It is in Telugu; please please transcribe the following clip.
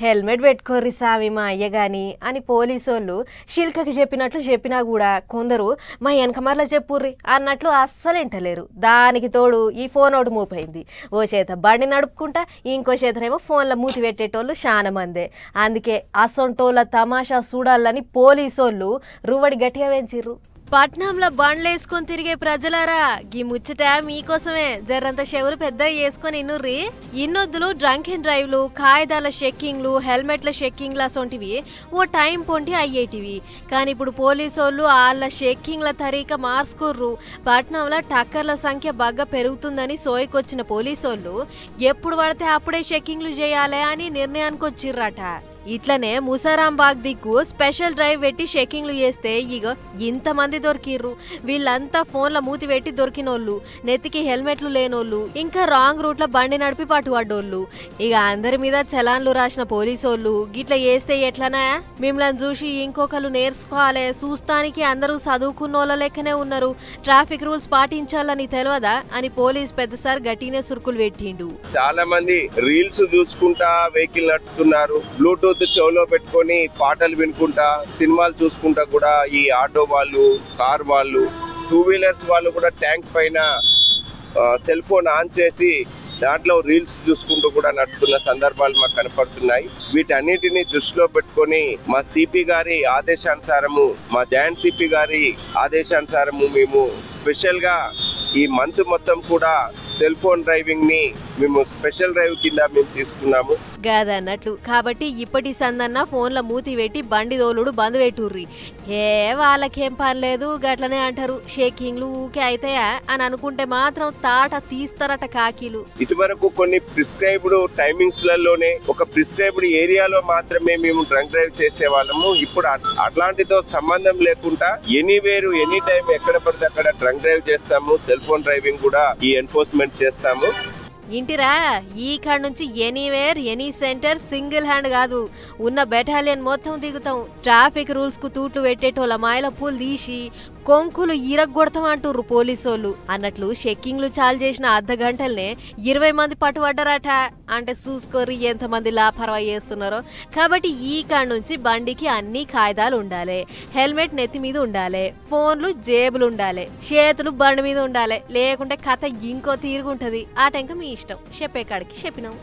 హెల్మెట్ పెట్టుకోర్రి సామి మా అయ్య గాని అని పోలీసోళ్ళు శిల్కకి చెప్పినట్లు చెప్పినా కూడా కొందరు మా వెనకమర్ల చెప్పుర్రి అన్నట్లు అస్సలు వింటలేరు. దానికి తోడు ఈ ఫోన్ ఒకటి మూపైంది. ఓ చేత బండి నడుపుకుంటా ఇంకో చేతనేమో ఫోన్లో మూతి పెట్టేటోళ్ళు చాలా మందే. అందుకే అసొంటోళ్ళ తమాషా చూడాలని పోలీసోళ్ళు రువ్వడి గట్టిగా పెంచిర్రు. పట్నంలో బండ్లేసుకొని తిరిగే ప్రజలారా గీ ముచ్చట మీకోసమే. జర్రంత చెవులు పెద్ద వేసుకొని ఇన్నుర్రి. ఇన్నొద్దులు డ్రంక్ అండ్ డ్రైవ్లు, కాయిదాల చెక్కింగ్లు, హెల్మెట్ల చెక్కింగ్లు అసొంటివి ఓ టైం పొంటి అయ్యేటివి. కానీ ఇప్పుడు పోలీసోళ్ళు వాళ్ళ చెక్కింగ్ల తరీక మార్చుకుర్రు. పట్నంలో టక్కర్ల సంఖ్య బాగా పెరుగుతుందని సోయకొచ్చిన పోలీసోళ్ళు ఎప్పుడు పడితే అప్పుడే చెక్కింగ్లు చేయాలి అని నిర్ణయానికి వచ్చిర్రట. ఇట్లనే ముసారాంబాగ్ దిక్కు స్పెషల్ డ్రైవ్ పెట్టి చెకింగ్లు చేస్తే ఇక ఇంతమంది దొరికిర్రు. వీళ్ళంతా ఫోన్ల మూతి పెట్టి దొరికినోళ్ళు, నెత్తికి హెల్మెట్లు లేనోళ్ళు, ఇంకా రాంగ్ రూట్లో బండి నడిపి పట్టుబడ్డోళ్ళు. ఇక అందరి మీద చలాన్లు రాసిన పోలీసోళ్ళు గిట్ల చేస్తే ఎట్లనా మిమ్మల్ని చూసి ఇంకొకరు నేర్చుకోవాలి, చూస్తానికి అందరూ చదువుకున్నోళ్ళ లెక్కనే ఉన్నారు, ట్రాఫిక్ రూల్స్ పాటించాలని తెలియదా అని పోలీస్ పెద్దసారి గట్టినే సురుకులు పెట్టిండు. చాలా మంది రీల్స్ చూసుకుంటా వెహికల్ నడుపుతున్నారు, బ్లూటూత్ చెవులో పెట్టుకొని పాటలు వినుకుంటా సినిమాలు చూసుకుంటా కూడా ఈ ఆటో వాళ్ళు, కార్ వాళ్ళు, టూ వీలర్స్ వాళ్ళు కూడా ట్యాంక్ పైన సెల్ ఫోన్ ఆన్ చేసి దాంట్లో రీల్స్ చూసుకుంటూ కూడా నడుపుతున్న సందర్భాలు మాకు కనపడుతున్నాయి. వీటన్నిటిని దృష్టిలో పెట్టుకొని మా సిపి గారి ఆదేశానుసారము, మా జాయింట్ సిపి గారి ఆదేశానుసారము మేము స్పెషల్ గా ఈ మంత్ మొత్తం కూడా సెల్ ఫోన్ డ్రైవింగ్ ని మేము స్పెషల్ డ్రైవ్ కింద మేము తీసుకున్నాము గాదన్నట్లు. కాబట్టి ఇప్పటి సందన్న ఫోన్ల మూతి పెట్టి బండి దోలుడు బంద్ పెట్టుర్రి. వాళ్ళకేం పని లేదు గట్లనే అంటారు, షేకింగ్లు ఊకే అయితాయా అని అనుకుంటే మాత్రం తాట తీస్తారట కాకీలు. ఇటువరకు కొన్ని ప్రిస్క్రైబ్డ్ టైమింగ్స్ లలోనే ఒక ప్రిస్క్రైబ్డ్ ఏరియాలో మాత్రమే మేము డ్రంక్ డ్రైవ్ చేసే వాళ్ళము. ఇప్పుడు అట్లాంటితో సంబంధం లేకుండా ఎనీవేరు ఎనీ టైం ఎక్కడ పడితే అక్కడ డ్రంక్ డ్రైవ్ చేస్తాము. సెల్ ఫోన్ డ్రైవింగ్ కూడా ఈ ఎన్ఫోర్స్మెంట్ చేస్తాము. ఇంటిరా ఈ కాడ నుంచి anywhere any centre single hand కాదు, ఉన్న బెటాలియన్ మొత్తం దిగుతాం. ట్రాఫిక్ రూల్స్ కు తూట్లు పెట్టేటోళ్ళ మాయల పూలు తీసి కొంకులు ఇరగొడతామంటుర్రు పోలీసోళ్ళు. అన్నట్లు చెక్కింగ్లు చాలు చేసిన అర్ధ గంటలనే 20 మంది పట్టుబడ్డారట. అంటే చూసుకోర్రి ఎంతమంది లాపర్వా చేస్తున్నారో. కాబట్టి ఈ కాడ నుంచి బండికి అన్ని కాయిదాలు ఉండాలి, హెల్మెట్ నెత్తి మీద ఉండాలి, ఫోన్లు జేబులు ఉండాలి, చేతులు బండి మీద ఉండాలి, లేకుంటే కథ ఇంకో తీరుగుంటది. ఆ టెంక మీ ఇష్టం, చెప్పే కాడికి చెప్పినాం.